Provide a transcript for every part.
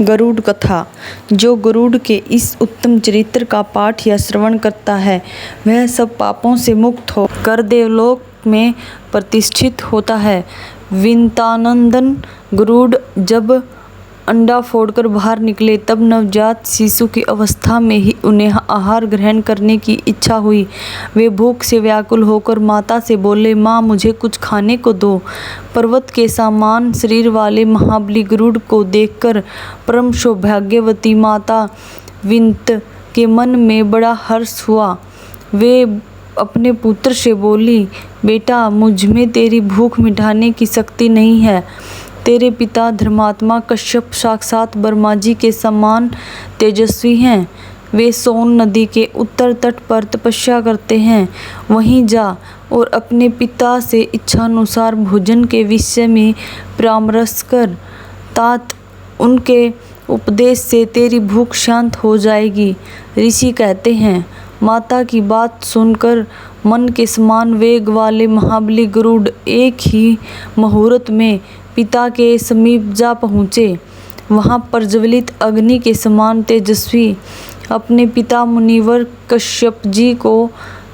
गरुड़ कथा। जो गरुड़ के इस उत्तम चरित्र का पाठ या श्रवण करता है वह सब पापों से मुक्त होकर देवलोक में प्रतिष्ठित होता है। विंतानंदन गरुड़ जब अंडा फोड़कर बाहर निकले तब नवजात शिशु की अवस्था में ही उन्हें आहार ग्रहण करने की इच्छा हुई। वे भूख से व्याकुल होकर माता से बोले, माँ मुझे कुछ खाने को दो। पर्वत के समान शरीर वाले महाबली गरुड़ को देखकर परम सौभाग्यवती माता विंत के मन में बड़ा हर्ष हुआ। वे अपने पुत्र से बोली, बेटा मुझ में तेरी भूख मिटाने की शक्ति नहीं है। तेरे पिता धर्मात्मा कश्यप साक्षात ब्रह्मा जी के समान तेजस्वी हैं। वे सोन नदी के उत्तर तट पर तपस्या करते हैं। वहीं जा और अपने पिता से इच्छानुसार भोजन के विषय में परामर्श कर। तात उनके उपदेश से तेरी भूख शांत हो जाएगी। ऋषि कहते हैं, माता की बात सुनकर मन के समान वेग वाले महाबली गरुड़ एक ही मुहूर्त में पिता के समीप जा पहुँचे। वहाँ प्रज्वलित अग्नि के समान तेजस्वी अपने पिता मुनिवर कश्यप जी को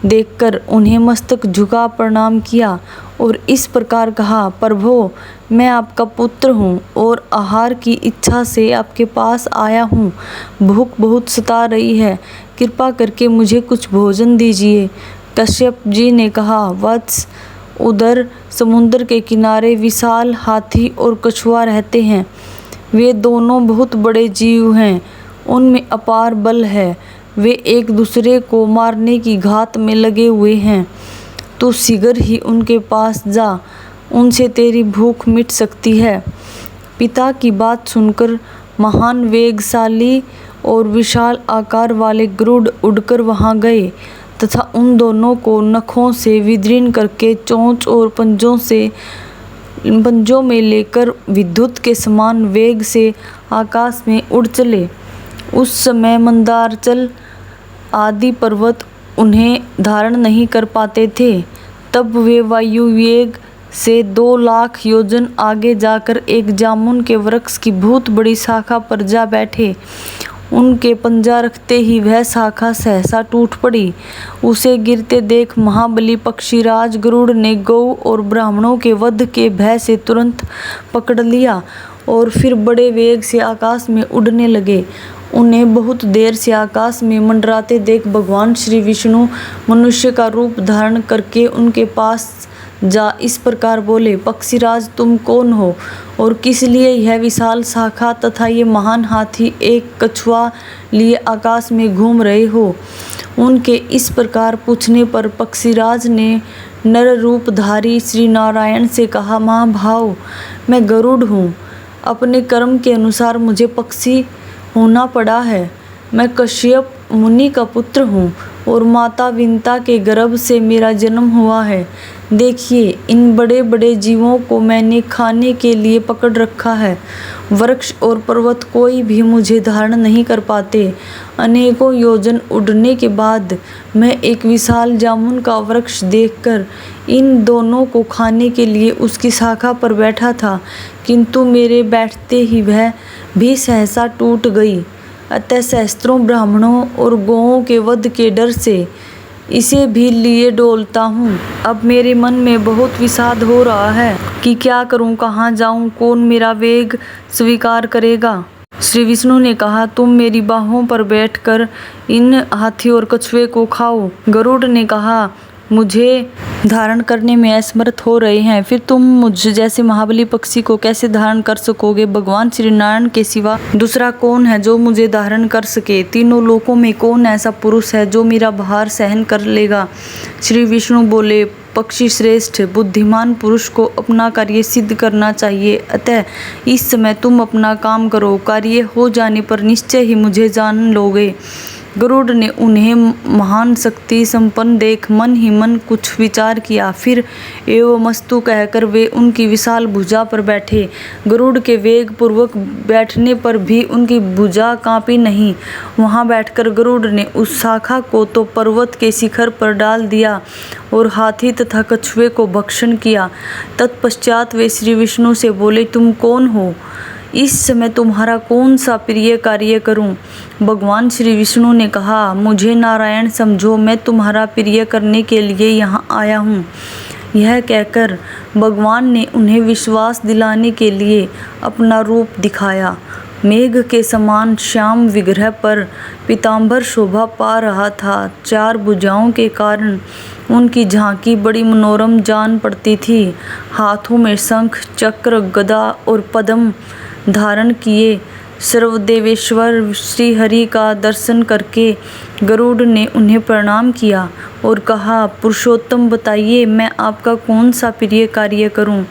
देखकर उन्हें मस्तक झुका प्रणाम किया और इस प्रकार कहा, प्रभो मैं आपका पुत्र हूँ और आहार की इच्छा से आपके पास आया हूँ। भूख बहुत सता रही है, कृपा करके मुझे कुछ भोजन दीजिए। कश्यप जी ने कहा, वत्स उधर समुद्र के किनारे विशाल हाथी और कछुआ रहते हैं। वे दोनों बहुत बड़े जीव हैं, उनमें अपार बल है। वे एक दूसरे को मारने की घात में लगे हुए हैं। तू शीघ्र ही उनके पास जा, उनसे तेरी भूख मिट सकती है। पिता की बात सुनकर महान वेगशाली और विशाल आकार वाले गरुड़ उड़कर वहां गए तथा उन दोनों को नखों से विदीर्ण करके चोंच और पंजों में लेकर विद्युत के समान वेग से आकाश में उड़ चले। उस समय मंदारचल आदि पर्वत उन्हें धारण नहीं कर पाते थे। तब वे वायु वेग से 2 लाख योजन आगे जाकर एक जामुन के वृक्ष की बहुत बड़ी शाखा पर जा बैठे। उनके पंजा रखते ही वह शाखा सहसा टूट पड़ी। उसे गिरते देख महाबली पक्षीराज गरुड़ ने गौ और ब्राह्मणों के वध के भय से तुरंत पकड़ लिया और फिर बड़े वेग से आकाश में उड़ने लगे। उन्हें बहुत देर से आकाश में मंडराते देख भगवान श्री विष्णु मनुष्य का रूप धारण करके उनके पास जा इस प्रकार बोले, पक्षीराज तुम कौन हो और किस लिए यह विशाल शाखा तथा ये महान हाथी एक कछुआ लिए आकाश में घूम रहे हो। उनके इस प्रकार पूछने पर पक्षीराज ने नर रूपधारी श्री नारायण से कहा, महाभाव मैं गरुड़ हूँ। अपने कर्म के अनुसार मुझे पक्षी होना पड़ा है। मैं कश्यप मुनि का पुत्र हूँ और माता विंता के गर्भ से मेरा जन्म हुआ है। देखिए इन बड़े बड़े जीवों को मैंने खाने के लिए पकड़ रखा है। वृक्ष और पर्वत कोई भी मुझे धारण नहीं कर पाते। अनेकों योजन उड़ने के बाद मैं एक विशाल जामुन का वृक्ष देखकर इन दोनों को खाने के लिए उसकी शाखा पर बैठा था, किंतु मेरे बैठते ही वह भी सहसा टूट गई। अतः सहस्त्रों ब्राह्मणों और गौओं के वध के डर से इसे भी लिए डोलता हूँ। अब मेरे मन में बहुत विषाद हो रहा है कि क्या करूँ, कहाँ जाऊँ, कौन मेरा वेग स्वीकार करेगा। श्री विष्णु ने कहा, तुम मेरी बाहों पर बैठकर इन हाथी और कछुए को खाओ। गरुड़ ने कहा, मुझे धारण करने में असमर्थ हो रहे हैं, फिर तुम मुझ जैसे महाबली पक्षी को कैसे धारण कर सकोगे। भगवान श्री नारायण के सिवा दूसरा कौन है जो मुझे धारण कर सके। तीनों लोकों में कौन ऐसा पुरुष है जो मेरा भार सहन कर लेगा। श्री विष्णु बोले, पक्षी श्रेष्ठ बुद्धिमान पुरुष को अपना कार्य सिद्ध करना चाहिए। अतः इस समय तुम अपना काम करो, कार्य हो जाने पर निश्चय ही मुझे जान लोगे। गरुड़ ने उन्हें महान शक्ति संपन्न देख मन ही मन कुछ विचार किया। फिर एवमस्तु कहकर वे उनकी विशाल भुजा पर बैठे। गरुड़ के वेग पूर्वक बैठने पर भी उनकी भुजा कांपी नहीं। वहां बैठकर गरुड़ ने उस शाखा को तो पर्वत के शिखर पर डाल दिया और हाथी तथा कछुए को भक्षण किया। तत्पश्चात वे श्री विष्णु से बोले, तुम कौन हो। इस समय तुम्हारा कौन सा प्रिय कार्य करूं? भगवान श्री विष्णु ने कहा, मुझे नारायण समझो, मैं तुम्हारा प्रिय करने के लिए यहाँ आया हूँ। यह कहकर भगवान ने उन्हें विश्वास दिलाने के लिए अपना रूप दिखाया। मेघ के समान श्याम विग्रह पर पीतांबर शोभा पा रहा था। 4 भुजाओं के कारण उनकी झांकी बड़ी मनोरम जान पड़ती थी। हाथों में शंख, चक्र, गदा और पद्म धारण किए सर्वदेवेश्वर श्री हरि का दर्शन करके गरुड़ ने उन्हें प्रणाम किया और कहा, पुरुषोत्तम बताइए, मैं आपका कौन सा प्रिय कार्य करूं?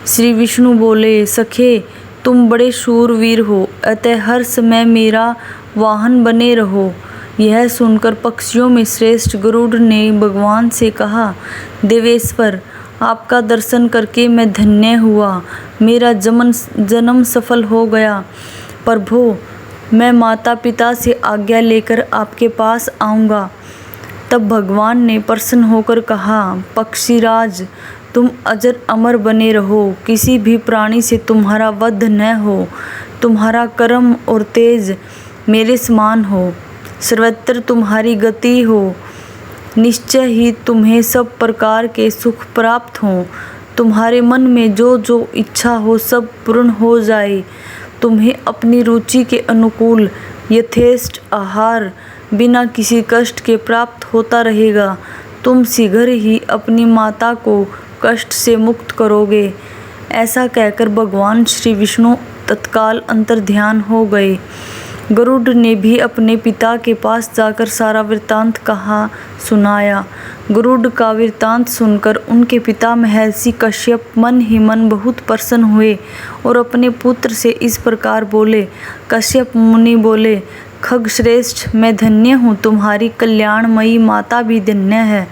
श्री विष्णु बोले, सखे, तुम बड़े शूरवीर हो, अतः हर समय मेरा वाहन बने रहो। यह सुनकर पक्षियों में श्रेष्ठ गरुड़ ने भगवान से कहा, देवेश्वर, आपका दर्शन करके मैं धन्य हुआ, मेरा जन्म सफल हो गया। प्रभु, मैं माता पिता से आज्ञा लेकर आपके पास आऊँगा। तब भगवान ने प्रसन्न होकर कहा, पक्षीराज, तुम अजर अमर बने रहो, किसी भी प्राणी से तुम्हारा वध न हो। तुम्हारा कर्म और तेज मेरे समान हो, सर्वत्र तुम्हारी गति हो। निश्चय ही तुम्हें सब प्रकार के सुख प्राप्त हों। तुम्हारे मन में जो जो इच्छा हो सब पूर्ण हो जाए। तुम्हें अपनी रुचि के अनुकूल यथेष्ट आहार बिना किसी कष्ट के प्राप्त होता रहेगा। तुम शीघ्र ही अपनी माता को कष्ट से मुक्त करोगे। ऐसा कहकर भगवान श्री विष्णु तत्काल अंतर्ध्यान हो गए। गरुड़ ने भी अपने पिता के पास जाकर सारा वृत्तांत कहा सुनाया। गरुड़ का वृत्तांत सुनकर उनके पिता महर्षि कश्यप मन ही मन बहुत प्रसन्न हुए और अपने पुत्र से इस प्रकार बोले। कश्यप मुनि बोले, खगश्रेष्ठ, मैं धन्य हूँ, तुम्हारी कल्याणमयी माता भी धन्य है।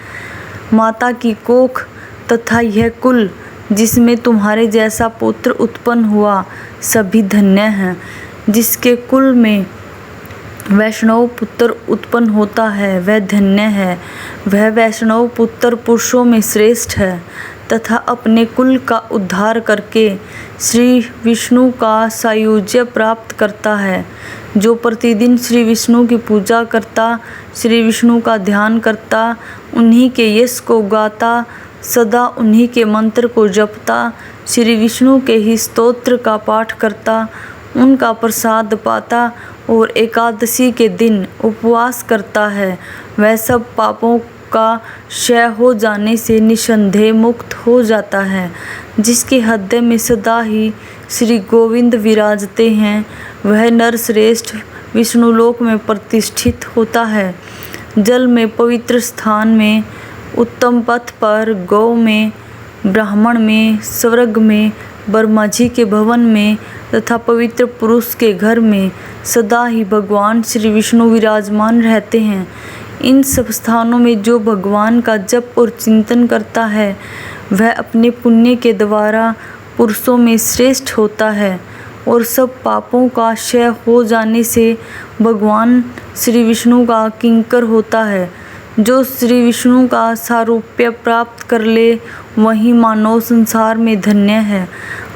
माता की कोख तथा यह कुल जिसमें तुम्हारे जैसा पुत्र उत्पन्न हुआ सभी धन्य हैं। जिसके कुल में वैष्णव पुत्र उत्पन्न होता है वह धन्य है। वह वैष्णव पुत्र पुरुषों में श्रेष्ठ है तथा अपने कुल का उद्धार करके श्री विष्णु का सायुज्य प्राप्त करता है। जो प्रतिदिन श्री विष्णु की पूजा करता, श्री विष्णु का ध्यान करता, उन्हीं के यश को गाता, सदा उन्हीं के मंत्र को जपता, श्री विष्णु के ही स्तोत्र का पाठ करता, उनका प्रसाद पाता और एकादशी के दिन उपवास करता है, वह सब पापों का क्षय हो जाने से निसंदेह मुक्त हो जाता है। जिसके हृदय में सदा ही श्री गोविंद विराजते हैं वह नर श्रेष्ठ विष्णुलोक में प्रतिष्ठित होता है। जल में, पवित्र स्थान में, उत्तम पथ पर, गौ में, ब्राह्मण में, स्वर्ग में, ब्रह्मा जी के भवन में तथा पवित्र पुरुष के घर में सदा ही भगवान श्री विष्णु विराजमान रहते हैं। इन सब स्थानों में जो भगवान का जप और चिंतन करता है वह अपने पुण्य के द्वारा पुरुषों में श्रेष्ठ होता है और सब पापों का क्षय हो जाने से भगवान श्री विष्णु का किंकर होता है। जो श्री विष्णु का सारूप्य प्राप्त कर ले वही मानव संसार में धन्य है।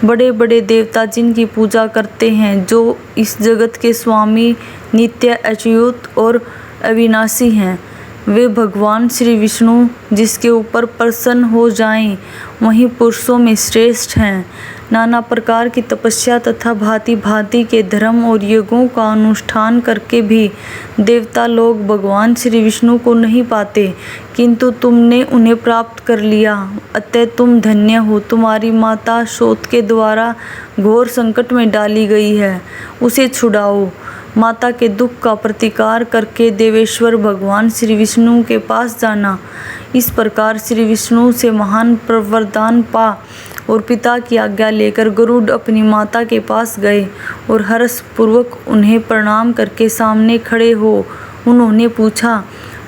बड़े बड़े देवता जिनकी पूजा करते हैं, जो इस जगत के स्वामी, नित्य, अच्युत और अविनाशी हैं, वे भगवान श्री विष्णु जिसके ऊपर प्रसन्न हो जाएं वही पुरुषों में श्रेष्ठ हैं। नाना प्रकार की तपस्या तथा भांति भांति के धर्म और यज्ञों का अनुष्ठान करके भी देवता लोग भगवान श्री विष्णु को नहीं पाते, किंतु तुमने उन्हें प्राप्त कर लिया, अतः तुम धन्य हो। तुम्हारी माता शोथ के द्वारा घोर संकट में डाली गई है, उसे छुड़ाओ। माता के दुख का प्रतिकार करके देवेश्वर भगवान श्री विष्णु के पास जाना। इस प्रकार श्री विष्णु से महान वरदान पा और पिता की आज्ञा लेकर गरुड़ अपनी माता के पास गए और हर्ष पूर्वक उन्हें प्रणाम करके सामने खड़े हो उन्होंने पूछा,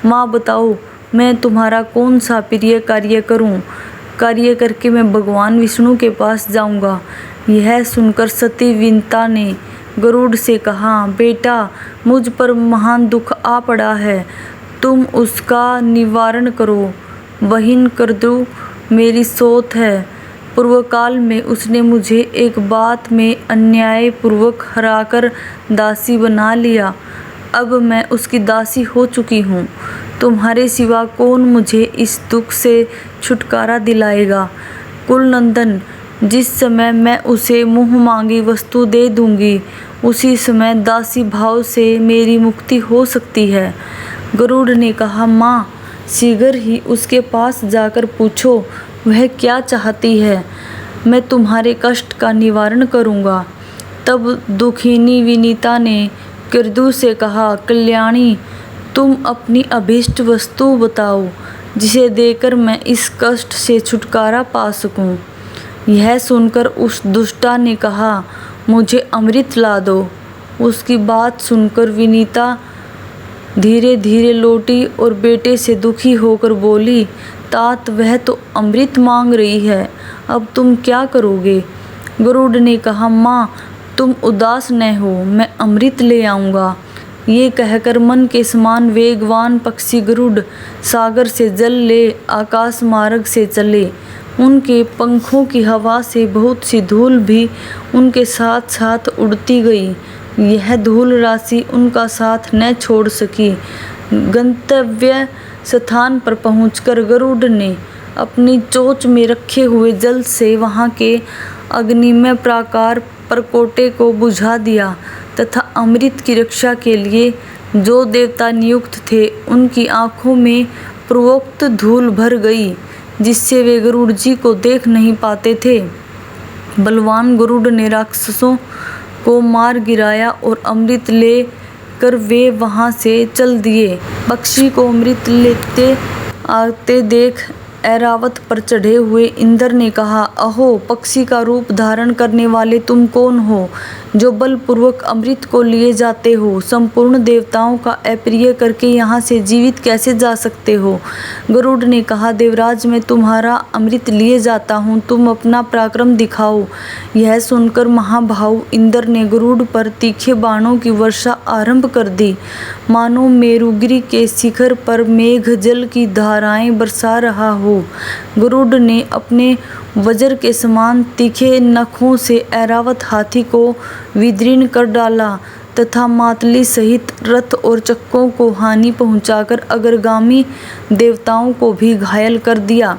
माँ बताओ, मैं तुम्हारा कौन सा प्रिय कार्य करूँ? कार्य करके मैं भगवान विष्णु के पास जाऊँगा। यह सुनकर सती विनता ने गरुड़ से कहा, बेटा, मुझ पर महान दुख आ पड़ा है, तुम उसका निवारण करो। बहिन, कर दो, मेरी सोत है, पूर्व काल में उसने मुझे एक बात में अन्यायपूर्वक हराकर दासी बना लिया। अब मैं उसकी दासी हो चुकी हूँ। तुम्हारे सिवा कौन मुझे इस दुख से छुटकारा दिलाएगा? कुलनंदन, जिस समय मैं उसे मुँह मांगी वस्तु दे दूंगी, उसी समय दासी भाव से मेरी मुक्ति हो सकती है। गरुड़ ने कहा, माँ, शीघ्र ही उसके पास जाकर पूछो वह क्या चाहती है। मैं तुम्हारे कष्ट का निवारण करूँगा। तब दुखिनी विनीता ने कृदु से कहा, कल्याणी, तुम अपनी अभीष्ट वस्तु बताओ जिसे देकर मैं इस कष्ट से छुटकारा पा सकूं। यह सुनकर उस दुष्टा ने कहा, मुझे अमृत ला दो। उसकी बात सुनकर विनीता धीरे धीरे लौटी और बेटे से दुखी होकर बोली, तात, वह तो अमृत मांग रही है, अब तुम क्या करोगे? गरुड़ ने कहा, माँ, तुम उदास न हो, मैं अमृत ले आऊँगा। ये कहकर मन के समान वेगवान पक्षी गरुड़ सागर से जल ले आकाश मार्ग से चले। उनके पंखों की हवा से बहुत सी धूल भी उनके साथ साथ उड़ती गई। यह धूल राशि उनका साथ न छोड़ सकी। गंतव्य स्थान पर पहुंचकर गरुड़ ने अपनी चोंच में रखे हुए जल से वहां के अग्निमय प्राकार परकोटे को बुझा दिया तथा अमृत की रक्षा के लिए जो देवता नियुक्त थे उनकी आंखों में पूर्वोक्त धूल भर गई, जिससे वे गरुड़ जी को देख नहीं पाते थे। बलवान गरुड़ ने राक्षसों को मार गिराया और अमृत ले कर वे वहां से चल दिए। पक्षी को अमृत लेते आते देख ऐरावत पर चढ़े हुए इंद्र ने कहा, अहो, पक्षी का रूप धारण करने वाले तुम कौन हो जो बलपूर्वक अमृत को लिए जाते हो? संपूर्ण देवताओं का अप्रिय करके यहाँ से जीवित कैसे जा सकते हो? गरुड़ ने कहा, देवराज, मैं तुम्हारा अमृत लिए जाता हूँ, तुम अपना पराक्रम दिखाओ। यह सुनकर महाभाव इंद्र ने गरुड़ पर तीखे बाणों की वर्षा आरंभ कर दी। मानो मेरुगिरी के शिखर पर मेघ जल की धाराएं बरसा रहा हो। गरुड़ ने अपने वज्र के समान तीखे नखों से ऐरावत हाथी को विदीर्ण कर डाला तथा मातली सहित रथ और चक्कों को हानि पहुंचाकर अग्रगामी देवताओं को भी घायल कर दिया।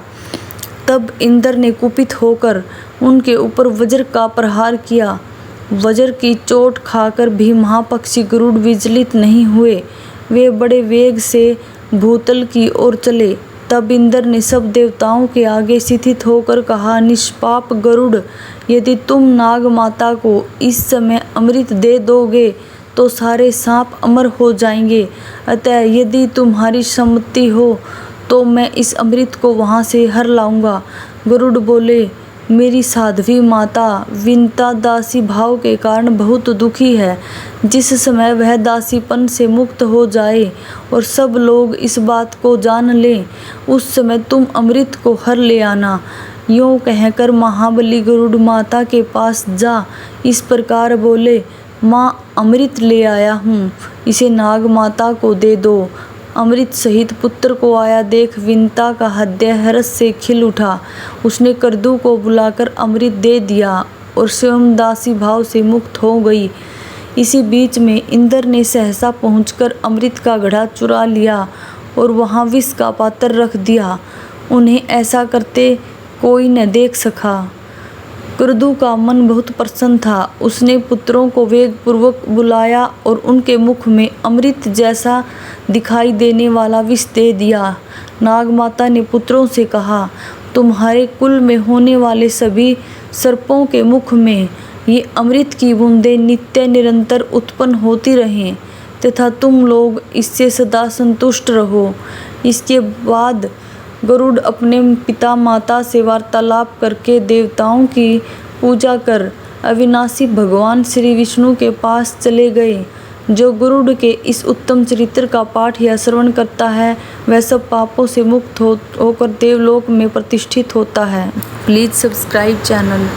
तब इंद्र ने कुपित होकर उनके ऊपर वज्र का प्रहार किया। वज्र की चोट खाकर भी महापक्षी गरुड़ विचलित नहीं हुए। वे बड़े वेग से भूतल की ओर चले। तब इंद्र ने सब देवताओं के आगे स्थित होकर कहा, निष्पाप गरुड़, यदि तुम नाग माता को इस समय अमृत दे दोगे तो सारे सांप अमर हो जाएंगे। अतः यदि तुम्हारी सम्मति हो तो मैं इस अमृत को वहां से हर लाऊंगा। गरुड़ बोले, मेरी साध्वी माता विनीता दासी भाव के कारण बहुत दुखी है। जिस समय वह दासीपन से मुक्त हो जाए और सब लोग इस बात को जान लें, उस समय तुम अमृत को हर ले आना। यूँ कहकर महाबली गरुड़ माता के पास जा इस प्रकार बोले, माँ, अमृत ले आया हूँ, इसे नाग माता को दे दो। अमृत सहित पुत्र को आया देख विनीता का हृदय हर्ष से खिल उठा। उसने कृदु को बुलाकर अमृत दे दिया और स्वयं दासी भाव से मुक्त हो गई। इसी बीच में इंद्र ने सहसा पहुंचकर अमृत का घड़ा चुरा लिया और वहां विष का पात्र रख दिया। उन्हें ऐसा करते कोई न देख सका। कृदु का मन बहुत प्रसन्न था। उसने पुत्रों को वेगपूर्वक बुलाया और उनके मुख में अमृत जैसा दिखाई देने वाला विष दे दिया। नागमाता ने पुत्रों से कहा, तुम्हारे कुल में होने वाले सभी सर्पों के मुख में ये अमृत की बूंदें नित्य निरंतर उत्पन्न होती रहें तथा तुम लोग इससे सदा संतुष्ट रहो। इसके बाद गरुड़ अपने पिता माता से वार्तालाप करके देवताओं की पूजा कर अविनाशी भगवान श्री विष्णु के पास चले गए। जो गरुड़ के इस उत्तम चरित्र का पाठ या श्रवण करता है वह सब पापों से मुक्त होकर देवलोक में प्रतिष्ठित होता है। Please subscribe channel.